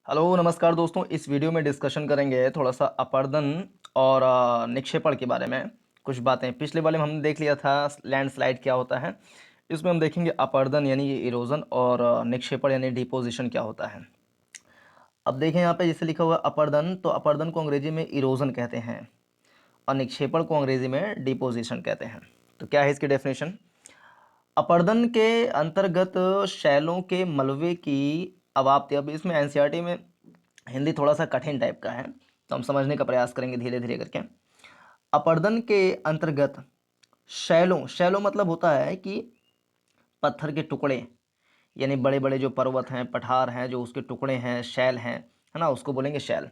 Hello नमस्कार दोस्तों। इस वीडियो में डिस्कशन करेंगे थोड़ा सा अपरदन और निक्षेपण के बारे में। कुछ बातें पिछले वाले में हमने देख लिया था लैंडस्लाइड क्या होता है। इसमें हम देखेंगे अपरदन यानी ये इरोजन और निक्षेपण यानी डिपोजिशन क्या होता है। अब देखें यहाँ पे जैसे लिखा हुआ है अपरदन, तो अपरदन को अंग्रेजी में इरोजन कहते हैं और निक्षेपण को अंग्रेजी में डिपोजिशन कहते हैं। तो क्या है इसकी डेफिनेशन। अपरदन के अंतर्गत शैलों के मलबे की अवाप्ति। अब इसमें एनसीईआरटी में हिंदी थोड़ा सा कठिन टाइप का है, तो हम समझने का प्रयास करेंगे धीरे धीरे करके। अपरदन के अंतर्गत शैलों, शैलों मतलब होता है कि पत्थर के टुकड़े, यानी बड़े बड़े जो पर्वत हैं, पठार हैं, जो उसके टुकड़े हैं, शैल हैं, है ना, उसको बोलेंगे शैल।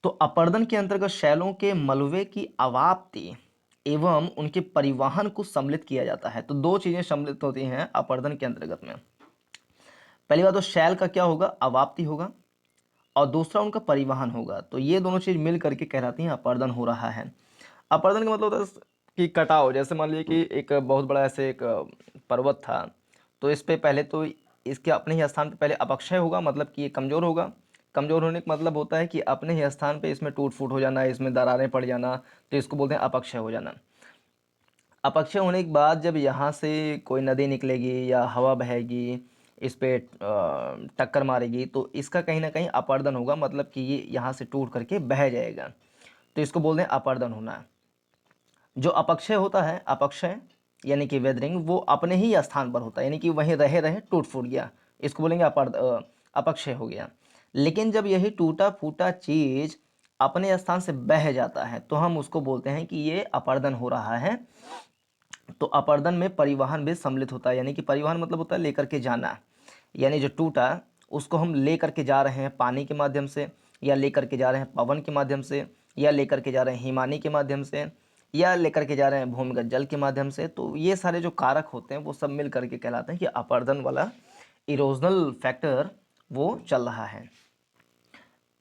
तो अपरदन के अंतर्गत शैलों के मलबे की अवाप्ति एवं उनके परिवहन को सम्मिलित किया जाता है। तो दो चीजें सम्मिलित होती हैं अपरदन के अंतर्गत में। पहली बात तो शैल का क्या होगा, अवाप्ति होगा, और दूसरा उनका परिवहन होगा। तो ये दोनों चीज मिल करके कहलाती हैं अपरदन हो रहा है। अपरदन का मतलब होता है कि कटाव। जैसे मान लीजिए कि एक बहुत बड़ा ऐसे एक पर्वत था, तो इस पे पहले तो इसके अपने ही स्थान पे पहले अपक्षय होगा, मतलब कि ये कमजोर होगा। कमजोर होने का मतलब होता है कि अपने ही स्थान पे इसमें टूट फूट हो जाना, इसमें दरारें पड़ जाना, तो इसको बोलते हैं अपक्षय हो जाना। अपक्षय होने के बाद जब यहाँ से कोई नदी निकलेगी या हवा बहेगी, इस पे टक्कर मारेगी, तो इसका कहीं ना कहीं अपरदन होगा, मतलब कि ये यहाँ से टूट करके बह जाएगा। तो इसको बोलते हैं अपरदन होना। जो अपक्षय होता है, अपक्षय यानी कि वेदरिंग, वो अपने ही स्थान पर होता है, यानी कि वहीं रहे रहे टूट फूट गया, इसको बोलेंगे अपक्षय हो गया। लेकिन जब यही टूटा फूटा चीज अपने स्थान से बह जाता है, तो हम उसको बोलते हैं कि ये अपरदन हो रहा है। तो अपरदन में परिवहन भी सम्मिलित होता है, यानी कि परिवहन मतलब होता है लेकर के जाना। यानी जो टूटा उसको हम लेकर के जा रहे हैं पानी के माध्यम से, या लेकर के जा रहे हैं पवन के माध्यम से, या लेकर के जा रहे हैं हिमानी के माध्यम से, या लेकर के जा रहे हैं भूमिगत जल के माध्यम से। तो ये सारे जो कारक होते हैं वो सब मिल करके कहलाते हैं कि अपरदन वाला इरोजनल फैक्टर वो चल रहा है।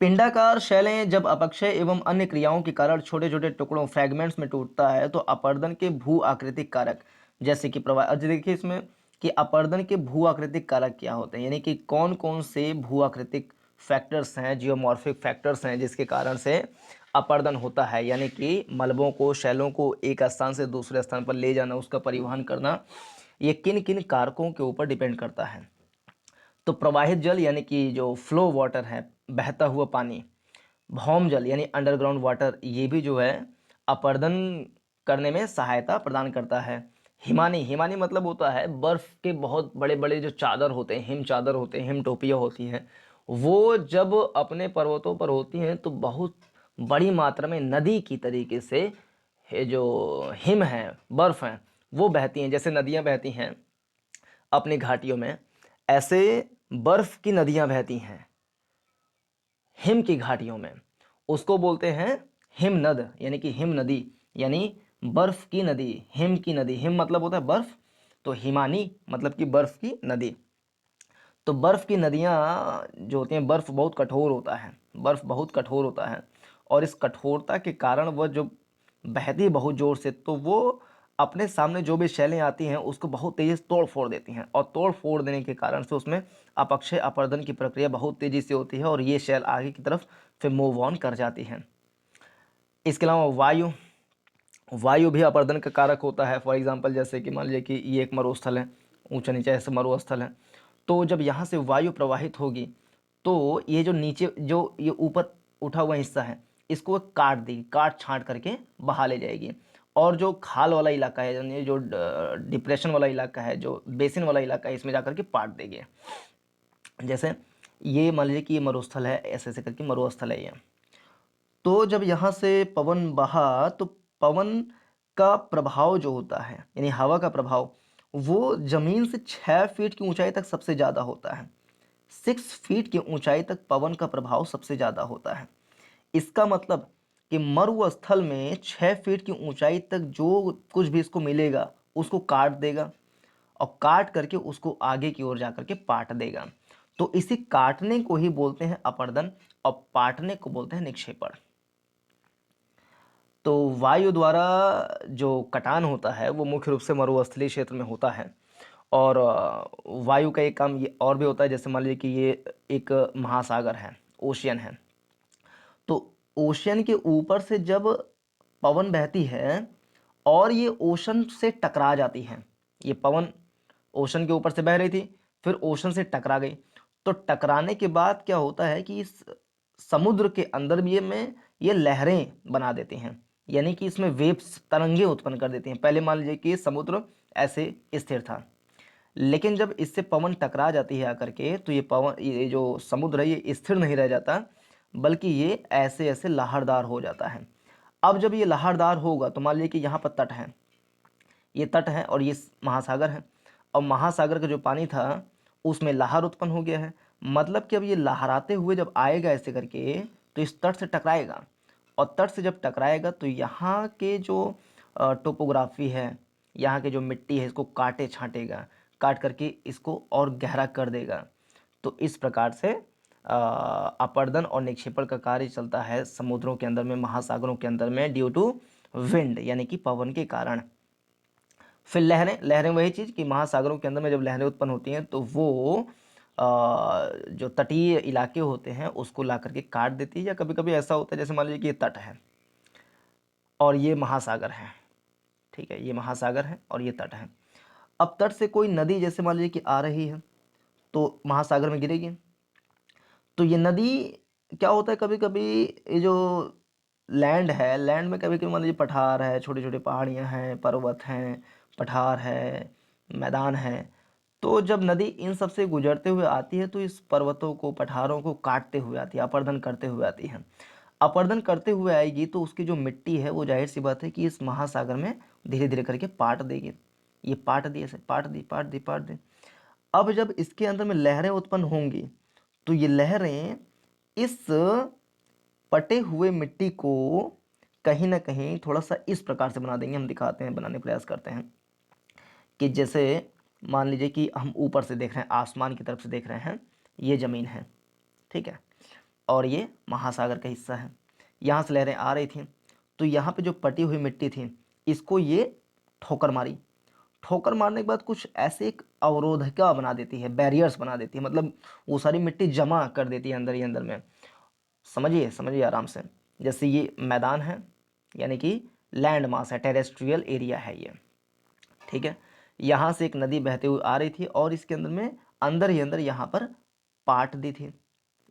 पिंडाकार शैलें जब अपक्षय एवं अन्य क्रियाओं के कारण छोटे छोटे टुकड़ों फ्रैगमेंट्स में टूटता है, तो अपरदन के भू आकृतिक कारक जैसे कि प्रवाह। अब देखिए इसमें कि अपरदन के भू आकृतिक कारक क्या होते हैं, यानी कि कौन कौन से भू आकृतिक फैक्टर्स हैं, जियोमॉर्फिक फैक्टर्स हैं, जिसके कारण से अपरदन होता है। यानी कि मलबों को, शैलों को एक स्थान से दूसरे स्थान पर ले जाना, उसका परिवहन करना, ये किन किन कारकों के ऊपर डिपेंड करता है। तो प्रवाहित जल यानी कि जो फ्लो वाटर है, बहता हुआ पानी, भौम जल यानी अंडरग्राउंड वाटर, ये भी जो है अपरदन करने में सहायता प्रदान करता है। हिमानी, हिमानी मतलब होता है बर्फ के बहुत बड़े बड़े जो चादर होते हैं, हिम चादर होते हैं, हिम टोपियाँ होती हैं, वो जब अपने पर्वतों पर होती हैं तो बहुत बड़ी मात्रा में नदी की तरीके से ये जो हिम है, बर्फ हैं, वो बहती हैं। जैसे नदियाँ बहती हैं अपनी घाटियों में, ऐसे बर्फ की नदियाँ बहती हैं हिम की घाटियों में। उसको बोलते हैं हिमनद, यानी कि हिम नदी, यानी बर्फ की नदी, हिम की नदी। हिम मतलब होता है बर्फ, तो हिमानी मतलब कि बर्फ की नदी। तो बर्फ की नदियाँ जो होती हैं, बर्फ बहुत कठोर होता है, बर्फ बहुत कठोर होता है, और इस कठोरता के कारण वह जो बहती है बहुत ज़ोर से, तो वो अपने सामने जो भी शैलें आती हैं उसको बहुत तेज़ी से तोड़ फोड़ देती हैं, और तोड़ फोड़ देने के कारण से उसमें अपक्षय अपरदन की प्रक्रिया बहुत तेज़ी से होती है, और ये शैल आगे की तरफ फिर मूव ऑन कर जाती हैं। इसके अलावा वायु, वायु भी अपरदन का कारक होता है। फॉर एग्जांपल जैसे कि मान लीजिए कि ये एक मरुस्थल है, ऊंचा नीचा ऐसे मरुस्थल है, तो जब यहाँ से वायु प्रवाहित होगी तो ये जो नीचे जो ये ऊपर उठा हुआ हिस्सा है, इसको वो काट देगी, काट छांट करके बहा ले जाएगी। और जो खाल वाला इलाका है, यानी जो डिप्रेशन वाला इलाका है, जो बेसिन वाला इलाका है, इसमें जाकर के पाट देगी। जैसे ये मान लीजिए कि ये मरुस्थल है, ऐसे ऐसे करके मरुस्थल है ये। तो जब यहाँ से पवन बहा, तो पवन का प्रभाव जो होता है, यानी हवा का प्रभाव, वो जमीन से 6 फीट की ऊंचाई तक सबसे ज़्यादा होता है। 6 फीट की ऊंचाई तक पवन का प्रभाव सबसे ज़्यादा होता है। इसका मतलब कि मरुस्थल में 6 फीट की ऊंचाई तक जो कुछ भी इसको मिलेगा उसको काट देगा, और काट करके उसको आगे की ओर जाकर के पाट देगा। तो इसी काटने को ही बोलते हैं अपरदन, और पाटने को बोलते हैं निक्षेपण। तो वायु द्वारा जो कटान होता है वो मुख्य रूप से मरुस्थलीय क्षेत्र में होता है, और वायु का एक काम ये और भी होता है, जैसे मान लीजिए कि ये एक महासागर है, ओशियन है, तो ओशियन के ऊपर से जब पवन बहती है और ये ओशन से टकरा जाती है, ये पवन ओशन के ऊपर से बह रही थी, फिर ओशन से टकरा गई, तो टकराने के बाद क्या होता है कि इस समुद्र के अंदर भी ये लहरें बना देती हैं, यानी कि इसमें वेव्स, तरंगे उत्पन्न कर देती हैं। पहले मान लीजिए कि समुद्र ऐसे स्थिर था, लेकिन जब इससे पवन टकरा जाती है आकर के, तो ये पवन, ये जो समुद्र है, ये स्थिर नहीं रह जाता, बल्कि ये ऐसे ऐसे लहरदार हो जाता है। अब जब ये लहरदार होगा तो मान लीजिए कि यहाँ पर तट है, ये तट है और ये महासागर है, और महासागर का जो पानी था उसमें लहर उत्पन्न हो गया है, मतलब कि अब ये लहराते हुए जब आएगा ऐसे करके, तो इस तट से टकराएगा, और तट से जब टकराएगा तो यहाँ के जो टोपोग्राफी है, यहाँ की जो मिट्टी है, इसको काटे छांटेगा, काट करके इसको और गहरा कर देगा। तो इस प्रकार से अपर्दन और निक्षेपण का कार्य चलता है समुद्रों के अंदर में, महासागरों के अंदर में, ड्यू टू विंड, यानी कि पवन के कारण। फिर लहरें, लहरें वही चीज़ कि महासागरों के अंदर में जब लहरें उत्पन्न होती हैं तो वो जो तटीय इलाके होते हैं उसको ला करके काट देती है, या कभी कभी ऐसा होता है जैसे मान लीजिए कि ये तट है और ये महासागर है, ठीक है, ये महासागर है और ये तट है। अब तट से कोई नदी जैसे मान लीजिए कि आ रही है तो महासागर में गिरेगी, तो ये नदी क्या होता है, कभी कभी ये जो लैंड है, लैंड में कभी कभी मान लीजिए पठार है, छोटी छोटी पहाड़ियाँ हैं, पर्वत हैं, पठार है, मैदान है, तो जब नदी इन सब से गुजरते हुए आती है तो इस पर्वतों को, पठारों को काटते हुए आती है, अपरदन करते हुए आती है। अपरदन करते हुए आएगी तो उसकी जो मिट्टी है वो जाहिर सी बात है कि इस महासागर में धीरे धीरे करके पाट देगी, ये पाट दी, ऐसे पाट दी, पाट दी, पाट दी। अब जब इसके अंदर में लहरें उत्पन्न होंगी तो ये लहरें इस पटे हुए मिट्टी को कहीं ना कहीं थोड़ा सा इस प्रकार से बना देंगे, हम दिखाते हैं, बनाने का प्रयास करते हैं, कि जैसे मान लीजिए कि हम ऊपर से देख रहे हैं, आसमान की तरफ से देख रहे हैं, ये ज़मीन है, ठीक है, और ये महासागर का हिस्सा है, यहाँ से लहरें आ रही थी, तो यहाँ पे जो पटी हुई मिट्टी थी इसको ये ठोकर मारी, ठोकर मारने के बाद कुछ ऐसे एक अवरोधका बना देती है, बैरियर्स बना देती है, मतलब वो सारी मिट्टी जमा कर देती है अंदर ही अंदर में। समझिए, समझिए आराम से, जैसे ये मैदान है, यानी कि लैंड मास है, टेरेस्ट्रियल एरिया है ये, ठीक है, यहाँ से एक नदी बहते हुए आ रही थी और इसके अंदर में अंदर ही अंदर यहाँ पर पाट दी थी,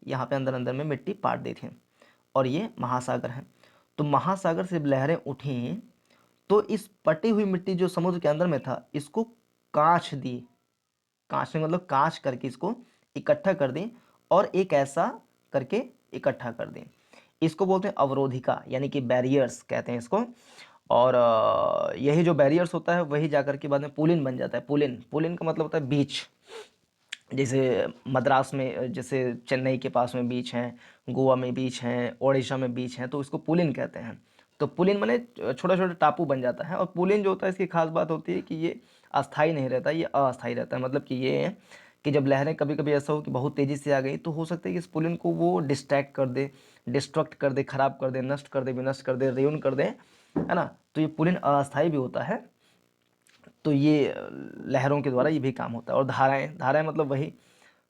यहाँ पे अंदर अंदर में मिट्टी पाट दी थी, और ये महासागर है। तो महासागर से लहरें उठी तो इस पटी हुई मिट्टी जो समुद्र के अंदर में था इसको कांच दी, कांच में मतलब कांच करके इसको इकट्ठा कर दी, और एक ऐसा करके इकट्ठा कर दी, इसको बोलते हैं अवरोधिका, यानी कि बैरियर्स कहते हैं इसको। और यही जो बैरियर्स होता है वही जाकर के बाद में पुलिन बन जाता है। पुलिन, पुलिन का मतलब होता है बीच, जैसे मद्रास में, जैसे चेन्नई के पास में बीच हैं, गोवा में बीच हैं, ओडिशा में बीच हैं, तो इसको पुलिन कहते हैं। तो पुलिन माने छोटा छोटा टापू बन जाता है, और पुलिन जो होता है इसकी खास बात होती है कि ये अस्थाई नहीं रहता, ये अस्थाई रहता है, मतलब कि ये कि जब लहरें कभी कभी ऐसा हो कि बहुत तेज़ी से आ गई तो हो सकता है कि इस पुलिन को वो डिस्ट्रैक्ट कर दे, डिस्ट्रक्ट कर दे, खराब कर दे, नष्ट कर दे, विनष्ट कर दे, रेउन कर दे, है ना, तो ये पुलिन अस्थाई भी होता है। तो ये लहरों के द्वारा ये भी काम होता है। और धाराएं, धाराएं मतलब वही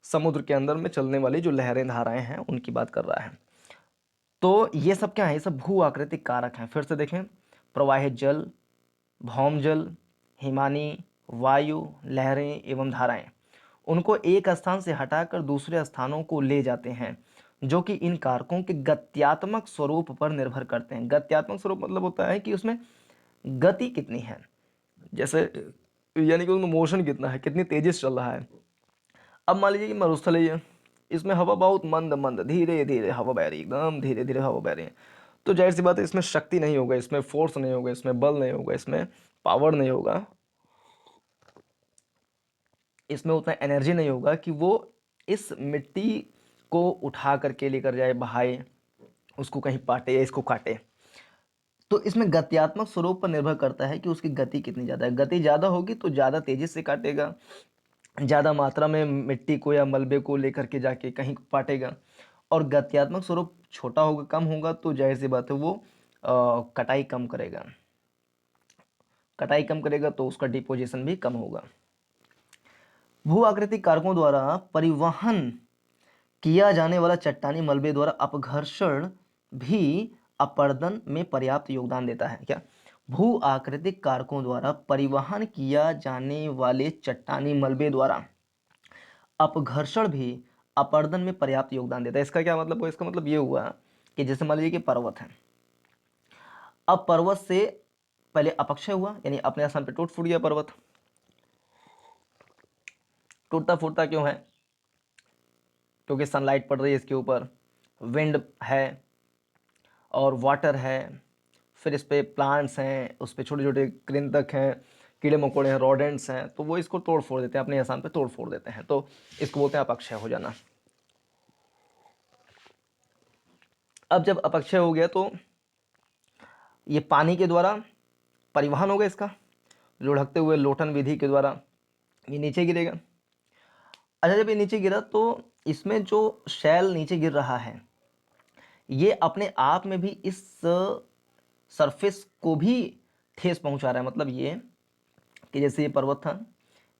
समुद्र के अंदर में चलने वाली जो लहरें, धाराएं हैं, उनकी बात कर रहा है। तो ये सब क्या है, ये सब भू आकृतिक कारक हैं। फिर से देखें, प्रवाहित जल, भौम जल, हिमानी, वायु, लहरें एवं धाराएं, उनको एक स्थान से हटाकर दूसरे स्थानों को ले जाते हैं, जो कि इन कारकों के गत्यात्मक स्वरूप पर निर्भर करते हैं। गत्यात्मक स्वरूप मतलब होता है कि उसमें गति कितनी है, जैसे यानी कि उसमें मोशन कितना है, कितनी तेजी से चल रहा है। अब मान लीजिए कि मरुस्थल है ये, इसमें हवा बहुत मंद मंद, धीरे धीरे हवा बह रही है, एकदम धीरे धीरे हवा बह रही है, तो जाहिर सी बात है इसमें शक्ति नहीं होगा, इसमें फोर्स नहीं होगा, इसमें बल नहीं होगा, इसमें पावर नहीं होगा, इसमें उतना एनर्जी नहीं होगा कि वो इस मिट्टी को उठा करके लेकर जाए, बहाए, उसको कहीं पाटे या इसको काटे। तो इसमें गत्यात्मक स्वरूप पर निर्भर करता है कि उसकी गति कितनी ज़्यादा है। गति ज़्यादा होगी तो ज़्यादा तेज़ी से काटेगा, ज़्यादा मात्रा में मिट्टी को या मलबे को लेकर के जाके कहीं पाटेगा। और गत्यात्मक स्वरूप छोटा होगा, कम होगा, तो जाहिर सी बात है वो कटाई कम करेगा, कटाई कम करेगा तो उसका डिपोजिशन भी कम होगा। भू आकृतिक कारकों द्वारा परिवहन किया जाने वाला चट्टानी मलबे द्वारा अपघर्षण भी अपरदन में पर्याप्त योगदान देता है। क्या? भू आकृतिक कारकों द्वारा परिवहन किया जाने वाले चट्टानी मलबे द्वारा अपघर्षण भी अपरदन में पर्याप्त योगदान देता है। इसका क्या मतलब हुआ? इसका मतलब ये हुआ कि जैसे मान लीजिए कि पर्वत है, अब पर्वत से पहले अपक्षय हुआ, यानी अपने स्थान पे टूट फूट गया पर्वत। टूटता फूटता क्यों है? क्योंकि सनलाइट पड़ रही है इसके ऊपर, विंड है और वाटर है, फिर इस पे प्लांट्स हैं, उस पे छोटे छोटे कृंतक हैं, कीड़े मकोड़े हैं, रोडेंट्स हैं, तो वो इसको तोड़ फोड़ देते हैं, अपने स्थान पे तोड़ फोड़ देते हैं, तो इसको बोलते हैं अपक्षय हो जाना। अब जब अपक्षय हो गया तो ये पानी के द्वारा परिवहन होगा इसका, लुढ़कते हुए लोटन विधि के द्वारा ये नीचे गिरेगा। अच्छा, जब ये नीचे गिरा तो इसमें जो शैल नीचे गिर रहा है ये अपने आप में भी इस सरफेस को भी ठेस पहुंचा रहा है। मतलब ये कि जैसे ये पर्वत था,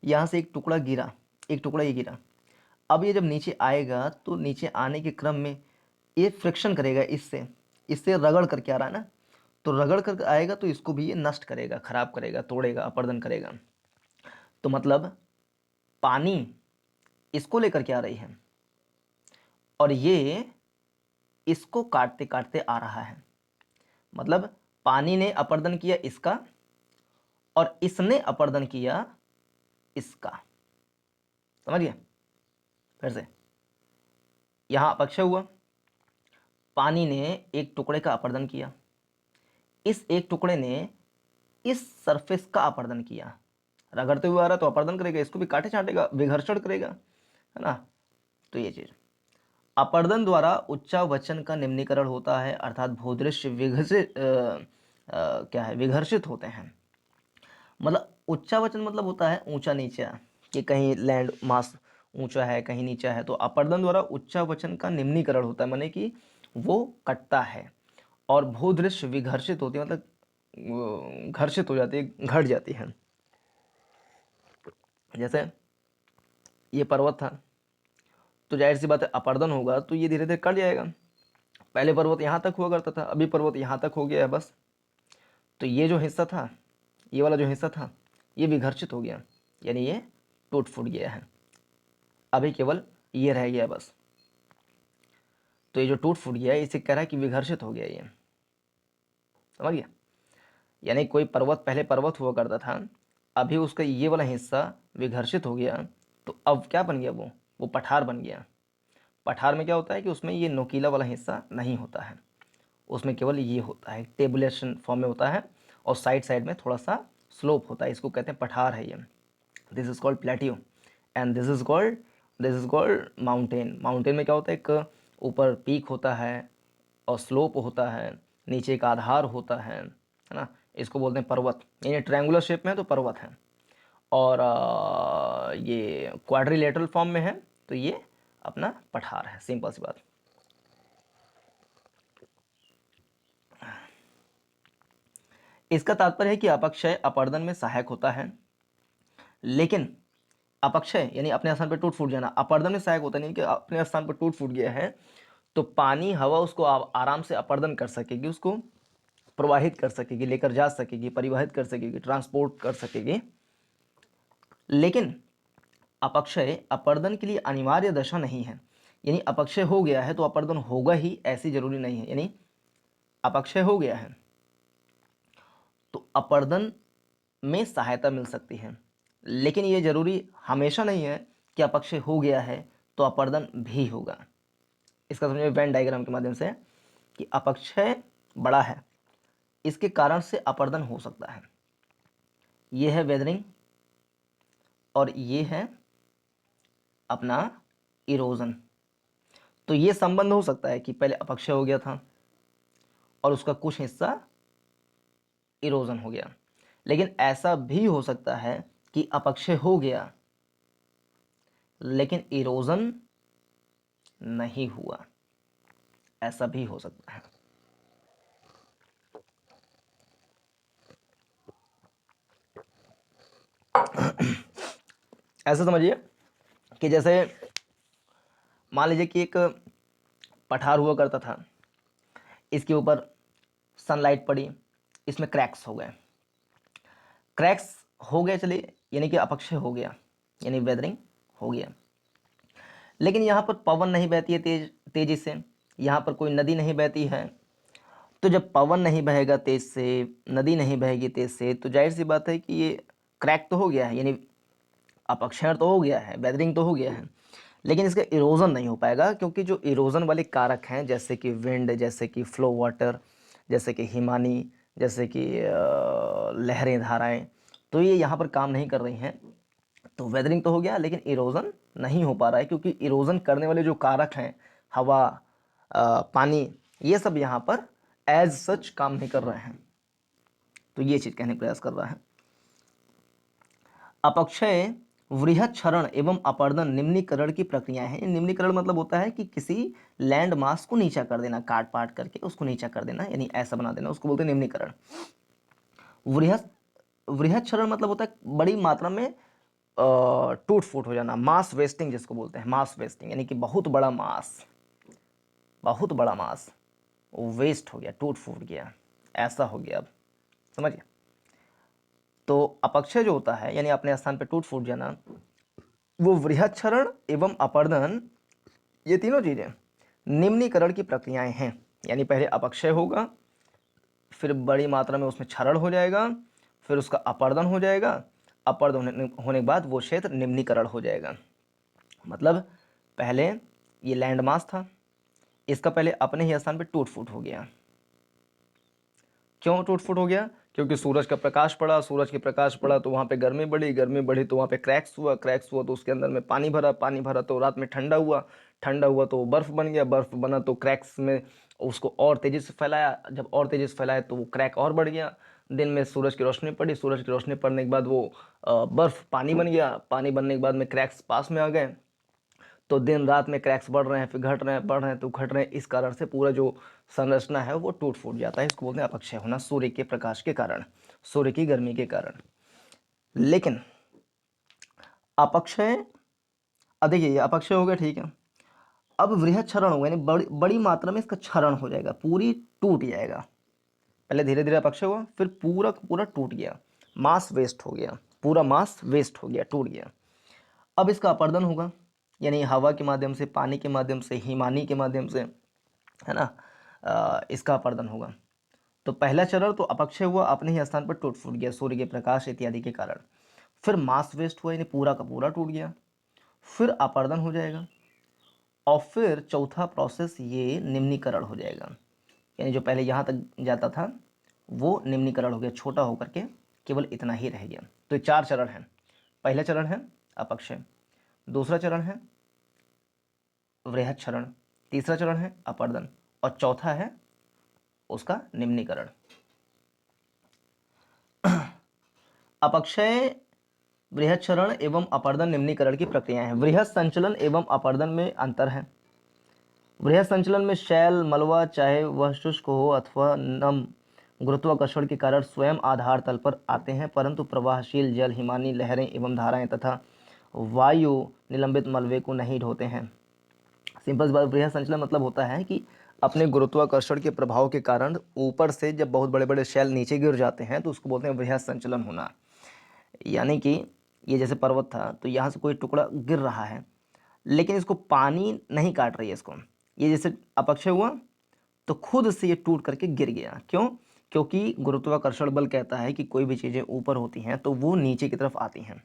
यहाँ से एक टुकड़ा गिरा, एक टुकड़ा ये गिरा, अब ये जब नीचे आएगा तो नीचे आने के क्रम में ये फ्रिक्शन करेगा, इससे इससे रगड़ करके आ रहा है ना, तो रगड़ कर आएगा तो इसको भी ये नष्ट करेगा, खराब करेगा, तोड़ेगा, अपरदन करेगा। तो मतलब पानी इसको लेकर के आ रही है और ये इसको काटते काटते आ रहा है। मतलब पानी ने अपरदन किया इसका और इसने अपरदन किया इसका। समझिए? फिर से यहां अपक्षय हुआ, पानी ने एक टुकड़े का अपरदन किया, इस एक टुकड़े ने इस सरफेस का अपरदन किया, रगड़ते हुए आ रहा तो अपरदन करेगा, इसको भी काटे छाटेगा, विघर्षण करेगा, है ना। तो ये चीज अपरदन द्वारा उच्चावचन का निम्नीकरण होता है, अर्थात भूदृश्य विघर्षित क्या है, विघर्षित होते हैं। मतलब उच्चावचन मतलब होता है ऊंचा नीचा, कि कहीं लैंड मास ऊंचा है कहीं नीचा है, तो अपरदन द्वारा उच्चावचन का निम्नीकरण होता है, माने कि वो कटता है। और भूदृश्य विघर्षित होती है, मतलब घर्षित हो जाती है, घट जाती है। जैसे ये पर्वत था तो जाहिर सी बात है अपरदन होगा तो ये धीरे धीरे कट जाएगा। पहले पर्वत यहाँ तक हुआ करता था, अभी पर्वत यहाँ तक हो गया है बस, तो ये जो हिस्सा था, ये वाला जो हिस्सा था, ये विघर्षित हो गया, यानी ये टूट फूट गया है, अभी केवल ये रह गया बस। तो ये जो टूट फूट गया है इसे कह रहा है कि विघर्षित हो गया ये। समझ गया? यानी कोई पर्वत पहले पर्वत हुआ करता था, अभी उसका ये वाला हिस्सा विघर्षित हो गया, तो अब क्या बन गया, वो पठार बन गया। पठार में क्या होता है कि उसमें ये नोकीला वाला हिस्सा नहीं होता है, उसमें केवल ये होता है, टेबुलेशन फॉर्म में होता है, और साइड साइड में थोड़ा सा स्लोप होता है, इसको कहते हैं पठार है ये। This is called plateau and this is called mountain. Mountain में क्या होता है, एक ऊपर पीक होता है और स्लोप होता है, नीचे एक आधार होता है ना, इसको बोलते हैं पर्वत। यानी ट्रायंगुलर शेप में है तो पर्वत है, और ये क्वाड्रिलेटरल फॉर्म में है तो ये अपना पठार है। सिंपल सी बात। इसका तात्पर्य है कि अपक्षय अपरदन में सहायक होता है, लेकिन अपक्षय यानी अपने स्थान पर टूट फूट जाना, अपरदन में सहायक होता नहीं, कि अपने स्थान पर टूट फूट गया है तो पानी हवा उसको आराम से अपरदन कर सकेगी, उसको प्रवाहित कर सकेगी, लेकर जा सकेगी, परिवहित कर सकेगी, ट्रांसपोर्ट कर सकेगी। लेकिन अपक्षय अपरदन के लिए अनिवार्य दशा नहीं है, यानी अपक्षय हो गया है तो अपरदन होगा ही ऐसी जरूरी नहीं है। यानी अपक्षय हो गया है तो अपरदन में सहायता मिल सकती है, लेकिन ये जरूरी हमेशा नहीं है कि अपक्षय हो गया है तो अपरदन भी होगा। इसका समझिए वेन डायग्राम के माध्यम से कि अपक्षय बड़ा है, इसके कारण से अपरदन हो सकता है। ये है वेदरिंग और ये है अपना इरोजन। तो ये संबंध हो सकता है कि पहले अपक्षय हो गया था और उसका कुछ हिस्सा इरोजन हो गया, लेकिन ऐसा भी हो सकता है कि अपक्षय हो गया लेकिन इरोजन नहीं हुआ, ऐसा भी हो सकता है। ऐसा समझिए कि जैसे मान लीजिए कि एक पठार हुआ करता था, इसके ऊपर सनलाइट पड़ी, इसमें क्रैक्स हो गए। क्रैक्स हो गए चलिए, यानी कि अपक्षय हो गया, यानी वेदरिंग हो गया। लेकिन यहाँ पर पवन नहीं बहती है तेजी से, यहाँ पर कोई नदी नहीं बहती है। तो जब पवन नहीं बहेगा तेज से, नदी नहीं बहेगी तेज से, तो जाहिर सी बात है कि ये क्रैक तो हो गया है, यानी अपक्षय तो हो गया है, वेदरिंग तो हो गया है। लेकिन इसका इरोजन नहीं हो पाएगा, क्योंकि जो इरोजन वाले कारक हैं, जैसे कि विंड, जैसे कि फ्लो वाटर, जैसे कि हिमानी, जैसे कि लहरें, धाराएं, तो ये यहाँ पर काम नहीं कर रही हैं। तो वेदरिंग तो हो गया, लेकिन इरोजन नहीं हो पा रहा है, क्योंकि इरोजन करने वाले जो कारक हैं, हवा, पानी, ये सब यहाँ पर एज सच काम नहीं कर रहे हैं। तो ये चीज़ कहने का प्रयास कर रहा है। अपक्षय, वृहत क्षरण एवं अपर्दन निम्नीकरण की प्रक्रियाएं हैं। निम्नीकरण मतलब होता है कि किसी लैंड मास को नीचा कर देना, काट पाट करके उसको नीचा कर देना, यानी ऐसा बना देना, उसको बोलते हैं निम्नीकरण। वृहत वृहत क्षरण मतलब होता है बड़ी मात्रा में टूट फूट हो जाना, मास वेस्टिंग जिसको बोलते हैं, मास वेस्टिंग, यानी कि बहुत बड़ा मास वेस्ट हो गया, टूट फूट गया, ऐसा हो गया। अब समझिए, तो अपक्षय जो होता है, यानी अपने स्थान पे टूट फूट जाना, वो वृहत क्षरण एवं अपर्दन, ये तीनों चीजें निम्नीकरण की प्रक्रियाएं हैं। यानी पहले अपक्षय होगा, फिर बड़ी मात्रा में उसमें क्षरण हो जाएगा, फिर उसका अपर्दन हो जाएगा, अपर्दन होने के बाद वो क्षेत्र निम्नीकरण हो जाएगा। मतलब पहले ये लैंड मास था, इसका पहले अपने ही स्थान पे टूट फूट हो गया। क्यों टूट फूट हो गया? क्योंकि सूरज का प्रकाश पड़ा, सूरज के प्रकाश पड़ा तो वहाँ पे गर्मी बढ़ी तो वहाँ पे क्रैक्स हुआ तो उसके अंदर में पानी भरा तो रात में ठंडा हुआ तो बर्फ़ बन गया, बर्फ़ बना तो क्रैक्स में उसको और तेज़ी से फैलाया, जब और तेज़ी से फैलाया तो वो क्रैक और बढ़ गया। दिन में सूरज की रोशनी पड़ी, सूरज की रोशनी पड़ने के बाद वो बर्फ़ पानी बन गया, पानी बनने के बाद में क्रैक्स पास में आ गए, तो दिन रात में क्रैक्स बढ़ रहे हैं, फिर घट रहे हैं, बढ़ रहे हैं तो घट रहे हैं। इस कारण से पूरा जो संरचना है वो टूट फूट जाता है। इसको बोलते हैं अपक्षय होना, सूर्य के प्रकाश के कारण, सूर्य की गर्मी के कारण। लेकिन अपक्षय, देखिए ये अपक्षय हो गया, ठीक है। अब वृहत क्षरण होगा, यानी बड़ी मात्रा में इसका क्षरण हो जाएगा, पूरी टूट जाएगा। पहले धीरे धीरे अपक्षय हुआ, फिर पूरा पूरा टूट गया, मास वेस्ट हो गया, पूरा मास वेस्ट हो गया, टूट गया। अब इसका अपर्दन होगा, यानी हवा के माध्यम से, पानी के माध्यम से, हिमानी के माध्यम से, है ना, इसका अपर्दन होगा। तो पहला चरण तो अपक्षय हुआ, अपने ही स्थान पर टूट फूट गया सूर्य के प्रकाश इत्यादि के कारण। फिर मास वेस्ट हुआ, यानी पूरा का पूरा टूट गया, फिर अपर्दन हो जाएगा, और फिर चौथा प्रोसेस ये निम्नीकरण हो जाएगा। यानी जो पहले यहाँ तक जाता था वो निम्नीकरण हो गया, छोटा होकर के केवल इतना ही रह गया। तो ये 4 चरण हैं। पहला चरण है अपक्षय, दूसरा चरण है वृहत क्षरण, तीसरा चरण है अपर्दन, और चौथा है उसका निम्नीकरण। अपक्षय, वृहत क्षरण एवं अपर्दन निम्नीकरण की प्रक्रियाएं हैं। वृहत संचलन एवं अपर्दन में अंतर है। वृहत संचलन में शैल, मलबा, चाहे वह शुष्क हो अथवा नम, गुरुत्वाकर्षण के कारण स्वयं आधार तल पर आते हैं, परंतु प्रवाहशील जल, हिमानी लहरें एवं धाराएं तथा वायु निलंबित मलबे को नहीं ढोते हैं। सिंपल सी बात, वृहत संचलन मतलब होता है कि अपने गुरुत्वाकर्षण के प्रभाव के कारण ऊपर से जब बहुत बड़े बड़े शैल नीचे गिर जाते हैं तो उसको बोलते हैं वृहत संचलन होना। यानी कि ये जैसे पर्वत था, तो यहाँ से कोई टुकड़ा गिर रहा है, लेकिन इसको पानी नहीं काट रही है इसको, ये जैसे अपक्षय हुआ तो खुद से ये टूट करके गिर गया। क्यों? क्योंकि गुरुत्वाकर्षण बल कहता है कि कोई भी चीज़ें ऊपर होती हैं तो वो नीचे की तरफ आती हैं।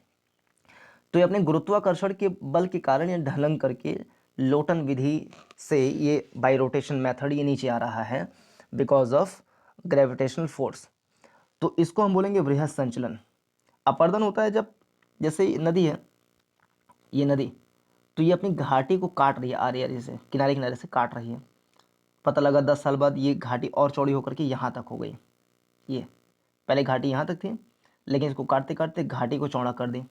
तो ये अपने गुरुत्वाकर्षण के बल के कारण ये ढलंग करके लोटन विधि से, ये बाई रोटेशन मेथड, ये नीचे आ रहा है बिकॉज ऑफ ग्रेविटेशनल फोर्स। तो इसको हम बोलेंगे वृहत संचलन। अपर्दन होता है जब, जैसे नदी है, ये नदी, तो ये अपनी घाटी को काट रही है, आरे से, किनारे किनारे से काट रही है। पता लगा 10 साल बाद ये घाटी और चौड़ी होकर के यहाँ तक हो गई। ये पहले घाटी यहाँ तक थी, लेकिन इसको काटते काटते घाटी को चौड़ा कर दी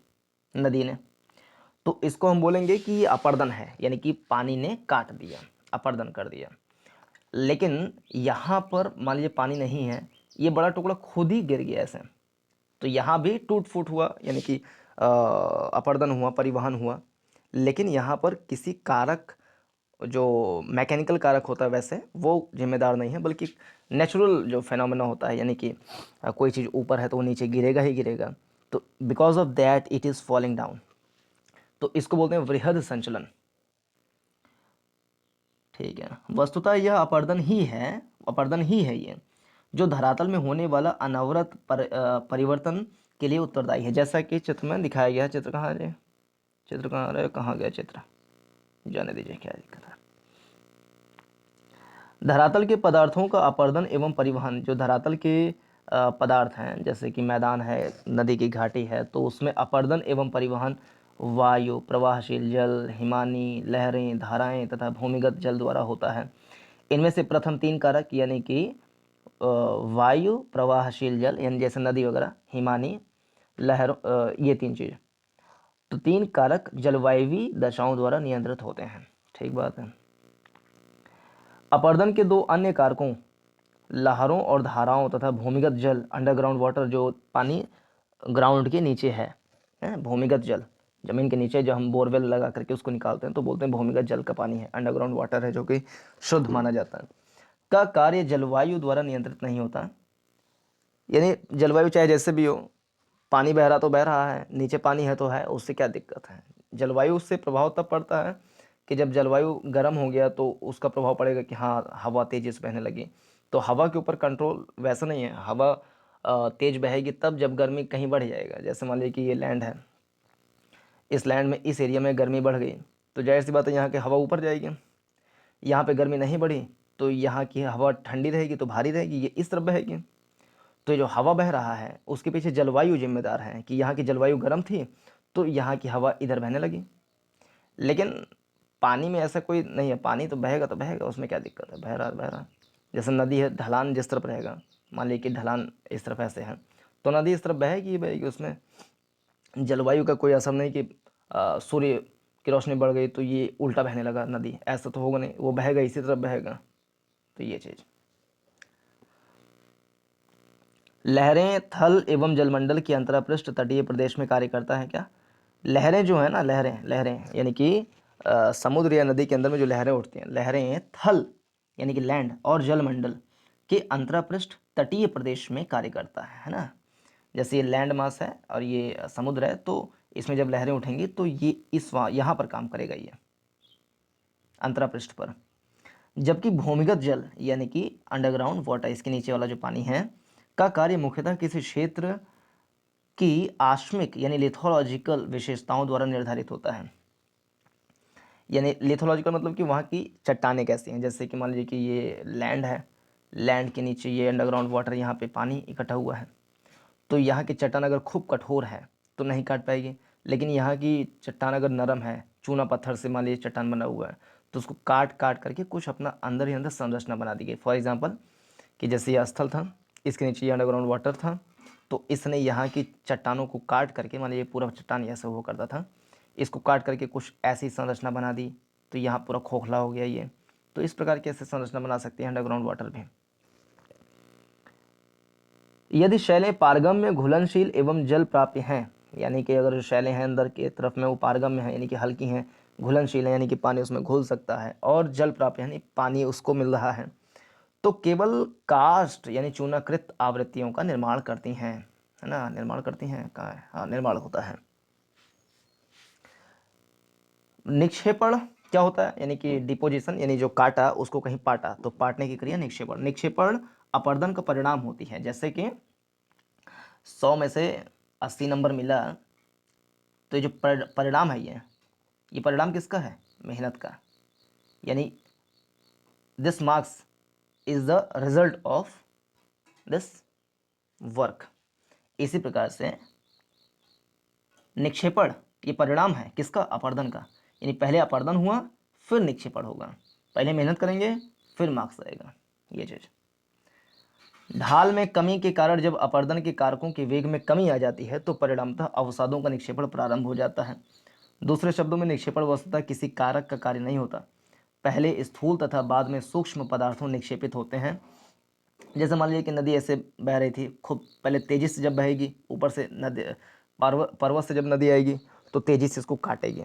नदी ने। तो इसको हम बोलेंगे कि ये अपर्दन है, यानी कि पानी ने काट दिया, अपर्दन कर दिया। लेकिन यहाँ पर मान लीजिए पानी नहीं है, ये बड़ा टुकड़ा खुद ही गिर गया ऐसे, तो यहाँ भी टूट फूट हुआ, यानी कि अपर्दन हुआ, परिवहन हुआ। लेकिन यहाँ पर किसी कारक, जो मैकेनिकल कारक होता है वैसे वो जिम्मेदार नहीं है, बल्कि नेचुरल जो फेनोमेना होता है, यानी कि कोई चीज़ ऊपर है तो वो नीचे गिरेगा ही गिरेगा, तो because of that it is falling down, तो इसको बोलते हैं वृहद संचलन। ठीक है, वस्तुतः यह अपरदन ही है ये, जो धरातल में होने वाला अनवरत परिवर्तन के लिए उत्तरदायी है, जैसा कि चित्र में दिखाया गया है। चित्र कहाँ है? चित्र कहाँ रहे, कहाँ गया चित्र, जाने दीजिए, क्या दिक्कत है। धरातल के पदार्थों का अपरदन एवं परिवहन, जो धरातल के पदार्थ हैं, जैसे कि मैदान है, नदी की घाटी है, तो उसमें अपरदन एवं परिवहन वायु, प्रवाहशील जल, हिमानी लहरें, धाराएं तथा भूमिगत जल द्वारा होता है। इनमें से प्रथम तीन कारक, यानी कि वायु, प्रवाहशील जल यानी जैसे नदी वगैरह, हिमानी लहर, ये तीन चीज़, तो तीन कारक जलवायवी दशाओं द्वारा नियंत्रित होते हैं। ठीक बात है। अपरदन के दो अन्य कारकों, लहरों और धाराओं तथा भूमिगत जल, अंडरग्राउंड वाटर, जो पानी ग्राउंड के नीचे है, भूमिगत जल, जमीन के नीचे जो हम बोरवेल लगा करके उसको निकालते हैं तो बोलते हैं भूमिगत जल का पानी है, अंडरग्राउंड वाटर है, जो कि शुद्ध माना जाता है, का कार्य जलवायु द्वारा नियंत्रित नहीं होता। यानी जलवायु चाहे जैसे भी हो, पानी बह रहा तो बह रहा है, नीचे पानी है तो है, उससे क्या दिक्कत है। जलवायु उससे प्रभाव तब पड़ता है कि जब जलवायु गर्म हो गया तो उसका प्रभाव पड़ेगा कि हाँ हवा तेजी से बहने लगी, तो हवा के ऊपर कंट्रोल वैसा नहीं है। हवा तेज बहेगी तब जब गर्मी कहीं बढ़ जाएगा। जैसे मान लीजिए कि ये लैंड है, इस लैंड में, इस एरिया में गर्मी बढ़ गई तो जाहिर सी बात है यहाँ की हवा ऊपर जाएगी। यहाँ पे गर्मी नहीं बढ़ी तो यहाँ की हवा ठंडी रहेगी तो भारी रहेगी, ये इस तरफ बहेगी। तो ये जो हवा बह रहा है उसके पीछे जलवायु जिम्मेदार है कि यहाँ की जलवायु गर्म थी तो यहाँ की हवा इधर बहने लगी। लेकिन पानी में ऐसा कोई नहीं है, पानी तो बहेगा, उसमें क्या दिक्कत है, बह रहा। जैसे नदी है, ढलान जिस तरफ रहेगा, मान लीजिए कि ढलान इस तरफ ऐसे है तो नदी इस तरफ बहेगी ही बहेगी, उसमें जलवायु का कोई असर नहीं कि सूर्य की रोशनी बढ़ गई तो ये उल्टा बहने लगा नदी, ऐसा तो होगा नहीं, वो बहेगा इसी तरफ बहेगा। तो ये चीज़, लहरें थल एवं जलमंडल की अंतरापृष्ठ तटीय प्रदेश में कार्य करता है क्या? लहरें जो है ना, लहरें यानी कि समुद्र या नदी के अंदर में जो लहरें उठती हैं, लहरें थल यानी कि लैंड और जलमंडल के अंतरापृष्ठ तटीय प्रदेश में कार्य करता है ना। जैसे ये लैंड मास है और ये समुद्र है, तो इसमें जब लहरें उठेंगी तो ये यहाँ पर काम करेगा, ये अंतरापृष्ठ पर। जबकि भूमिगत जल यानी कि अंडरग्राउंड वाटर, इसके नीचे वाला जो पानी है, का कार्य मुख्यतः किसी क्षेत्र की आश्मिक यानी लिथोलॉजिकल विशेषताओं द्वारा निर्धारित होता है। यानी लिथोलॉजिकल मतलब कि वहाँ की चट्टानें कैसी हैं। जैसे कि मान लीजिए कि ये लैंड है, लैंड के नीचे ये अंडरग्राउंड वाटर, यहाँ पे पानी इकट्ठा हुआ है, तो यहाँ की चट्टान अगर खूब कठोर है तो नहीं काट पाएगी। लेकिन यहाँ की चट्टान अगर नरम है, चूना पत्थर से मान लीजिए चट्टान बना हुआ है, तो उसको काट काट करके कुछ अपना अंदर ही अंदर संरचना बना दी गई। फॉर एग्जाम्पल कि जैसे ये स्थल था, इसके नीचे ये अंडरग्राउंड वाटर था, तो इसने यहाँ की चट्टानों को काट करके, मान लीजिए पूरा चट्टान ऐसे हुआ करता था, इसको काट करके कुछ ऐसी संरचना बना दी, तो यहाँ पूरा खोखला हो गया ये। तो इस प्रकार की ऐसे संरचना बना सकती है अंडरग्राउंड वाटर भी। यदि शैलें पारगम्य, घुलनशील एवं जल प्राप्य हैं, यानी कि अगर जो शैलें हैं अंदर की तरफ में वो पारगम्य हैं यानी कि हल्की हैं, घुलनशील है यानी कि पानी उसमें घुल सकता है, और जल प्राप्य यानी पानी उसको मिल रहा है, तो केवल कास्ट यानी चूनाकृत आवृत्तियों का निर्माण करती हैं, है ना, निर्माण करती हैं, कहाँ है, हाँ निर्माण होता है। निक्षेपण क्या होता है, यानी कि डिपोजिशन, यानी जो काटा उसको कहीं पाटा तो पाटने की क्रिया निक्षेपण। निक्षेपण अपरदन का परिणाम होती है। जैसे कि 100 में से 80 नंबर मिला, तो ये जो परिणाम है, ये परिणाम किसका है, मेहनत का, यानी this marks is the result of this work. इसी प्रकार से निक्षेपण ये परिणाम है किसका, अपरदन का, यानी पहले अपरदन हुआ फिर निक्षेपण होगा, पहले मेहनत करेंगे फिर मार्क्स आएगा, ये चीज़। ढाल में कमी के कारण जब अपरदन के कारकों के वेग में कमी आ जाती है तो परिणामतः अवसादों का निक्षेपण प्रारंभ हो जाता है। दूसरे शब्दों में निक्षेपण वस्तुतः किसी कारक का कार्य नहीं होता, पहले स्थूल तथा बाद में सूक्ष्म पदार्थों निक्षेपित होते हैं। जैसे मान लीजिए कि नदी ऐसे बह रही थी, खूब पहले तेजी से जब बहेगी, ऊपर से नदी पर्वत से जब नदी आएगी तो तेजी से इसको काटेगी,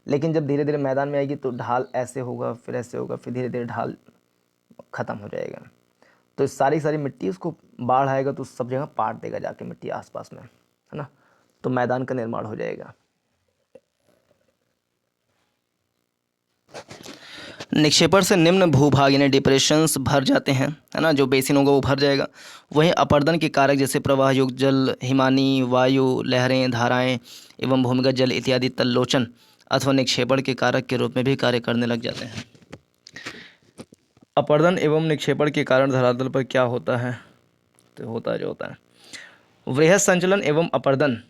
लेकिन जब धीरे धीरे मैदान में आएगी तो ढाल ऐसे होगा, फिर ऐसे होगा, फिर धीरे धीरे ढाल ख़त्म हो जाएगा। तो सारी सारी मिट्टी उसको बाढ़ आएगा तो सब जगह पाट देगा जाके मिट्टी आसपास में, है ना। तो मैदान का निर्माण हो जाएगा। निक्षेपण से निम्न भूभाग यानी डिप्रेशंस भर जाते हैं, है ना, जो बेसिन होगा वो भर जाएगा। वहीं अपर्दन के कारक जैसे प्रवाह युक्त जल, हिमानी वायु, लहरें, धाराएं एवं भूमिगत जल इत्यादि तल्लोचन अथवा निक्षेपण के कारक के रूप में भी कार्य करने लग जाते हैं। अपर्दन एवं निक्षेपण के कारण धरातल पर क्या होता है, तो होता है वृहद संचलन एवं अपर्दन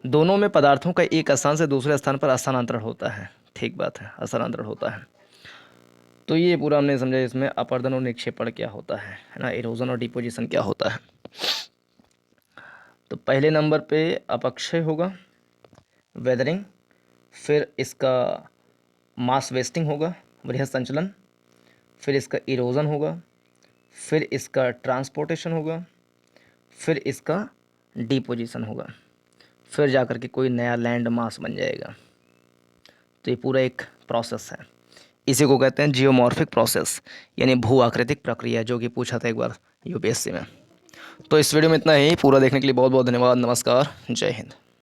दोनों में पदार्थों का एक स्थान से दूसरे स्थान पर स्थानांतरण होता है। ठीक बात है, स्थानांतरण होता है। तो ये पूरा हमने समझा इसमें अपर्दन और निक्षेपण क्या होता है ना, इरोजन और डिपोजिशन क्या होता है। तो पहले नंबर पे अपक्षय होगा, वेदरिंग, फिर इसका मास वेस्टिंग होगा, वृहद संचलन, फिर इसका इरोजन होगा, फिर इसका ट्रांसपोर्टेशन होगा, फिर इसका डिपोजिशन होगा, फिर जाकर के कोई नया लैंड मास बन जाएगा। तो ये पूरा एक प्रोसेस है, इसी को कहते हैं जियोमॉर्फिक प्रोसेस यानी भू आकृतिक प्रक्रिया, जो कि पूछा था एक बार यूपीएससी में। तो इस वीडियो में इतना ही। पूरा देखने के लिए बहुत बहुत धन्यवाद। नमस्कार, जय हिंद।